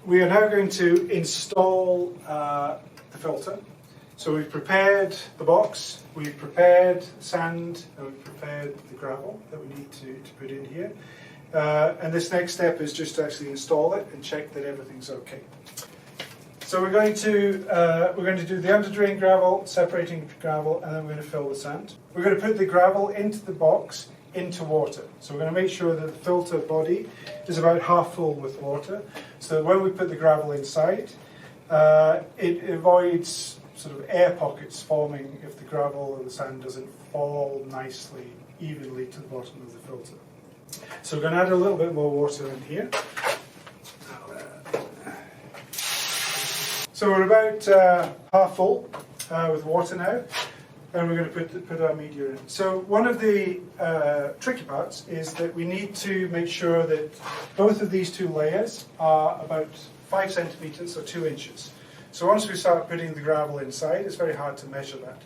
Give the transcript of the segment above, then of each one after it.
we are now going to install the filter. So we've prepared the box, we've prepared sand, and we've prepared the gravel that we need to put in here. And this next step is just to actually install it and check that everything's okay. So we're going to do the under drain gravel, separating gravel, and then we're going to fill the sand. We're going to put the gravel into the box, into water. So we're going to make sure that the filter body is about half full with water, so that when we put the gravel inside, it avoids sort of air pockets forming if the gravel or the sand doesn't fall nicely, evenly to the bottom of the filter. So we're going to add a little bit more water in here. So we're about half full with water now, and we're going to put our media in. So one of the tricky parts is that we need to make sure that both of these two layers are about 5 centimeters or 2 inches. So once we start putting the gravel inside, it's very hard to measure that.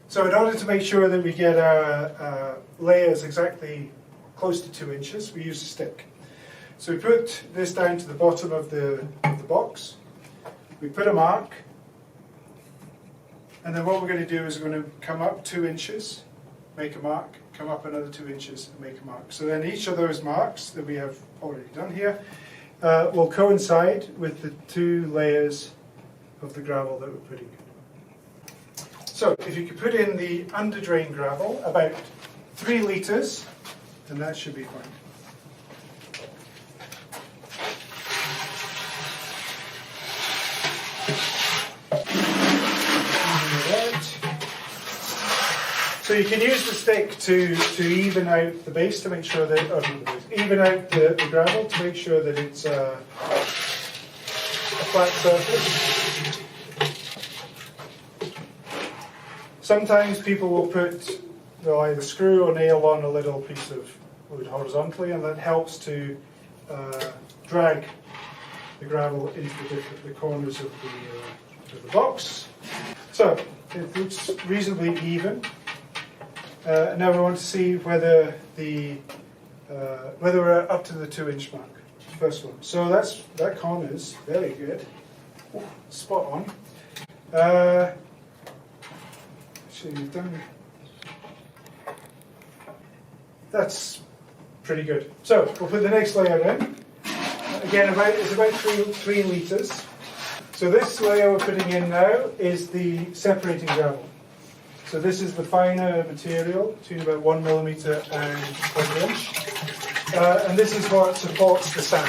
So in order to make sure that we get our layers exactly close to 2 inches, we use a stick. So we put this down to the bottom of the box. We put a mark, and then what we're going to do is we're going to come up 2 inches, make a mark, come up another 2 inches and make a mark. So then each of those marks that we have already done here will coincide with the 2 layers of the gravel that we're putting in. So if you could put in the under drain gravel, about 3 litres, then that should be fine. So you can use the stick to even out the base to make sure that, even out the gravel to make sure that it's a flat surface. Sometimes people will they'll either screw or nail on a little piece of wood horizontally, and that helps to drag the gravel into the corners of the box. So it looks reasonably even. Now we want to see whether we're up to the 2 inch mark. First one. So that corner's very good. Spot on. Actually, you've done. That's pretty good. So we'll put the next layer in. Again, it's about 3 litres. So this layer we're putting in now is the separating gravel. So this is the finer material, between about 1 millimetre and 1 inch. And this is what supports the sand.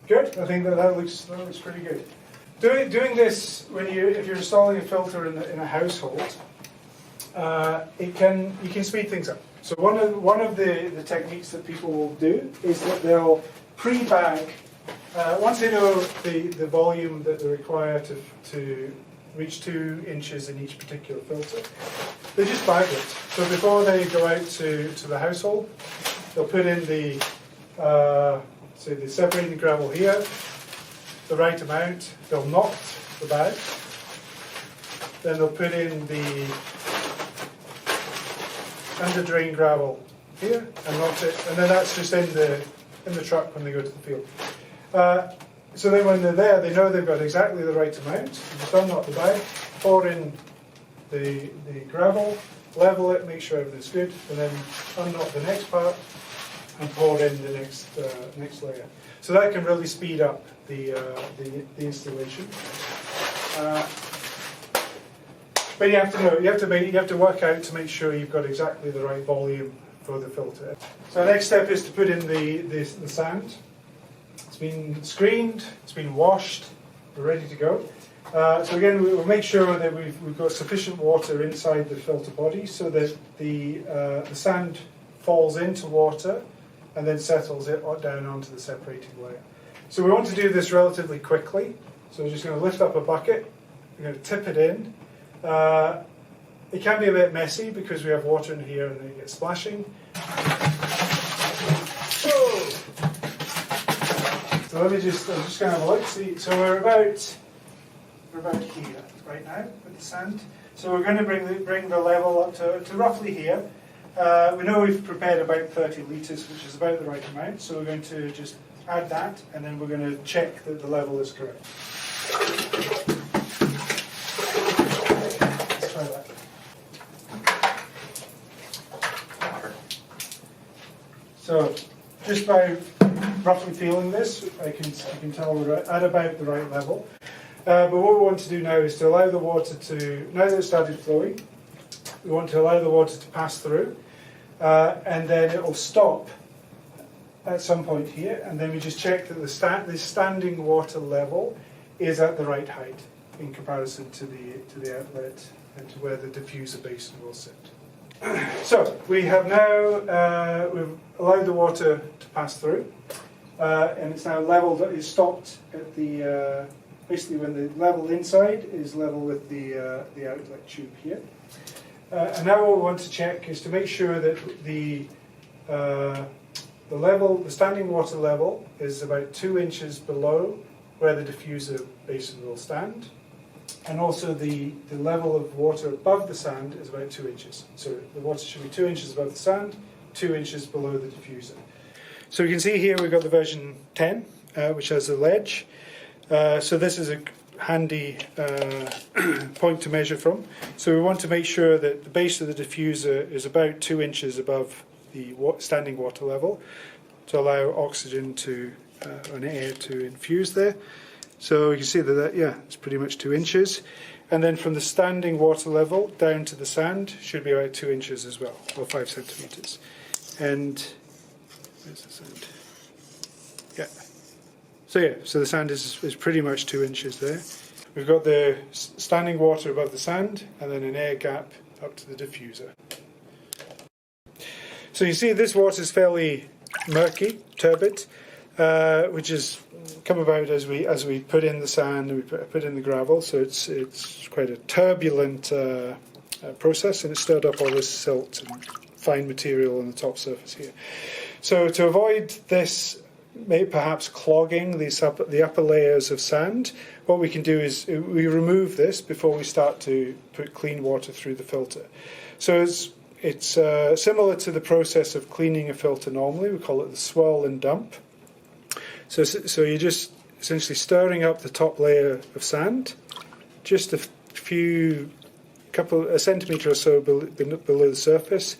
Good. I think that looks pretty good. Doing this if you're installing a filter in a household, you can speed things up. So one of the techniques that people will do is that they'll pre-bag, once they know the volume that they require to reach 2 inches in each particular filter, they just bag it. So before they go out to the household, they'll put in the separating gravel here, the right amount, they'll knot the bag, then they'll put in the under drain gravel here and knot it, and then that's just in the truck when they go to the field. So then when they're there, they know they've got exactly the right amount. You just unknot the bag, pour in the gravel, level it, make sure everything's good, and then unknot the next part and pour in the next layer. So that can really speed up the installation. But you have to know, you have to work out to make sure you've got exactly the right volume for the filter. So the next step is to put in the sand. It's been screened, it's been washed, we're ready to go. So again, we'll make sure that we've got sufficient water inside the filter body so that the sand falls into water and then settles it down onto the separating layer. So we want to do this relatively quickly. So we're just going to lift up a bucket, we're going to tip it in. It can be a bit messy because we have water in here and then it gets splashing. Whoa. So I'm just going to have a look. See, so we're about here right now with the sand. So we're going to bring the level up to roughly here. We know we've prepared about 30 litres, which is about the right amount, so we're going to just add that, and then we're going to check that the level is correct. Let's try that. So, just by roughly feeling this, I can tell we're at about the right level. But what we want to do now is to allow the water to, now that it's started flowing, we want to allow the water to pass through, and then it will stop at some point here, and then we just check that the standing water level is at the right height in comparison to the outlet and to where the diffuser basin will sit. So we have now we've allowed the water to pass through, and it's now leveled. It's stopped at the basically when the level inside is level with the outlet tube here. And now what we want to check is to make sure that the standing water level is about 2 inches below where the diffuser basin will stand, and also the level of water above the sand is about 2 inches. So the water should be 2 inches above the sand, 2 inches below the diffuser. So you can see here we've got the version 10, which has a ledge. So this is a handy point to measure from. So we want to make sure that the base of the diffuser is about 2 inches above the standing water level to allow oxygen and air to infuse there. So you can see that, yeah, it's pretty much 2 inches. And then from the standing water level down to the sand should be about 2 inches as well, or 5 centimetres. And where's the sand? Yeah. So yeah, so the sand is pretty much 2 inches there. We've got the standing water above the sand, and then an air gap up to the diffuser. So you see this water is fairly murky, turbid, which has come about as we put in the sand and we put in the gravel. So it's quite a turbulent process, and it stirred up all this silt and fine material on the top surface here. So to avoid this perhaps clogging the upper layers of sand, what we can do is we remove this before we start to put clean water through the filter. So it's similar to the process of cleaning a filter normally. We call it the swirl and dump. So you're just essentially stirring up the top layer of sand, just a centimetre or so below the surface.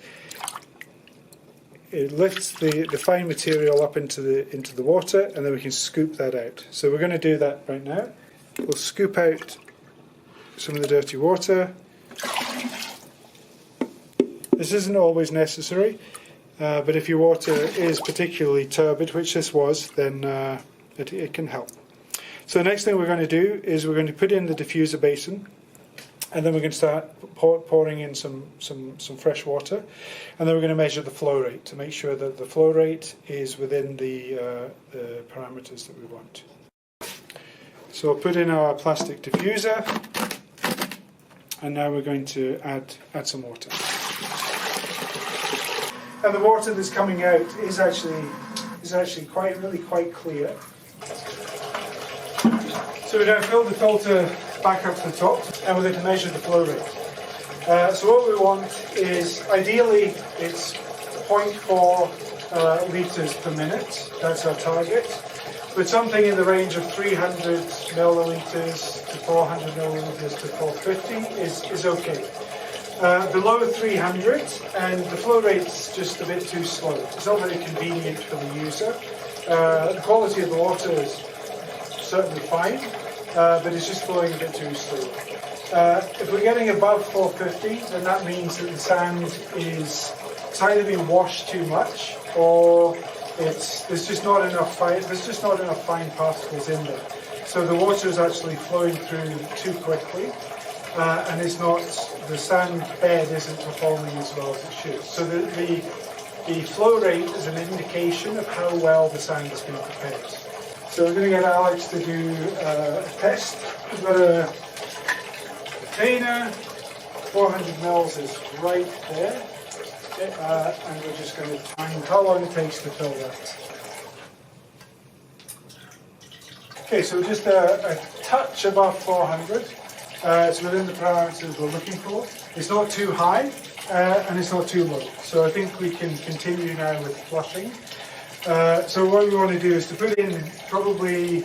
It lifts the fine material up into the water, and then we can scoop that out. So we're going to do that right now. We'll scoop out some of the dirty water. This isn't always necessary, but if your water is particularly turbid, which this was, then it can help. So the next thing we're going to do is we're going to put in the diffuser basin, and then we're going to start pouring in some fresh water, and then we're going to measure the flow rate to make sure that the flow rate is within the parameters that we want. So we'll put in our plastic diffuser, and now we're going to add some water. And the water that's coming out is actually quite clear. So we're going to fill the filter back up to the top, and we're going to measure the flow rate. So what we want is, ideally, it's 0.4 litres per minute. That's our target. But something in the range of 300 millilitres to 400 millilitres to 450 is okay. Below 300, and the flow rate's just a bit too slow. It's not very convenient for the user. The quality of the water is certainly fine, but it's just flowing a bit too slow. If we're getting above 450, then that means that the sand is either being washed too much, or there's just not enough fine particles in there. So the water is actually flowing through too quickly, and the sand bed isn't performing as well as it should. So the flow rate is an indication of how well the sand has been prepared. So we're going to get Alex to do a test. We've got a container, 400 mils is right there, and we're just going to time how long it takes to fill that. Okay, so just a touch above 400. It's within the parameters we're looking for. It's not too high and it's not too low. So I think we can continue now with flushing. So what we want to do is to put in probably,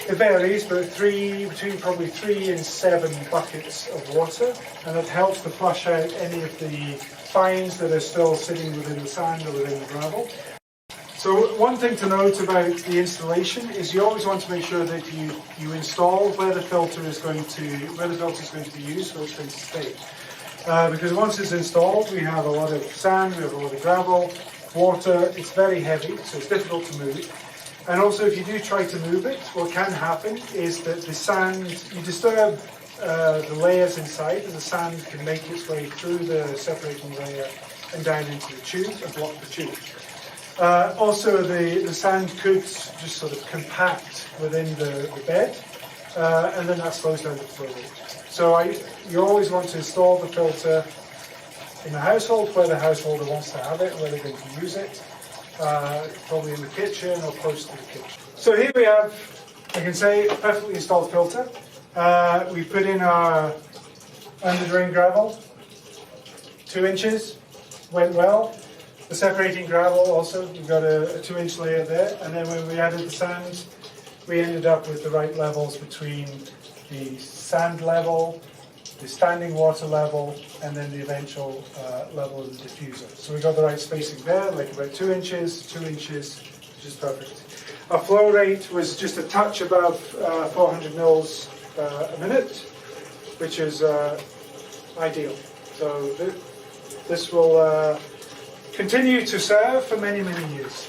it varies, but between probably 3 and 7 buckets of water, and it helps to flush out any of the fines that are still sitting within the sand or within the gravel. So one thing to note about the installation is you always want to make sure that you install where the filter is going to be used, where it's going to stay. Because once it's installed, we have a lot of sand, we have a lot of gravel, water. It's very heavy, so it's difficult to move. And also, if you do try to move it, what can happen is that the sand, you disturb the layers inside, and the sand can make its way through the separating layer and down into the tube and block the tube. Also, the sand could just sort of compact within the bed, and then that slows down the flow rate. So you always want to install the filter in the household where the householder wants to have it, where they're going to use it, probably in the kitchen or close to the kitchen. So here we have, I can say, a perfectly installed filter. We put in our under drain gravel, 2 inches, went well. The separating gravel also, we've got a 2-inch layer there, and then when we added the sand, we ended up with the right levels between the sand level, the standing water level, and then the eventual level of the diffuser. So we got the right spacing there, like about 2 inches, 2 inches, which is perfect. Our flow rate was just a touch above 400 mils a minute, which is ideal. So this will continue to serve for many, many years.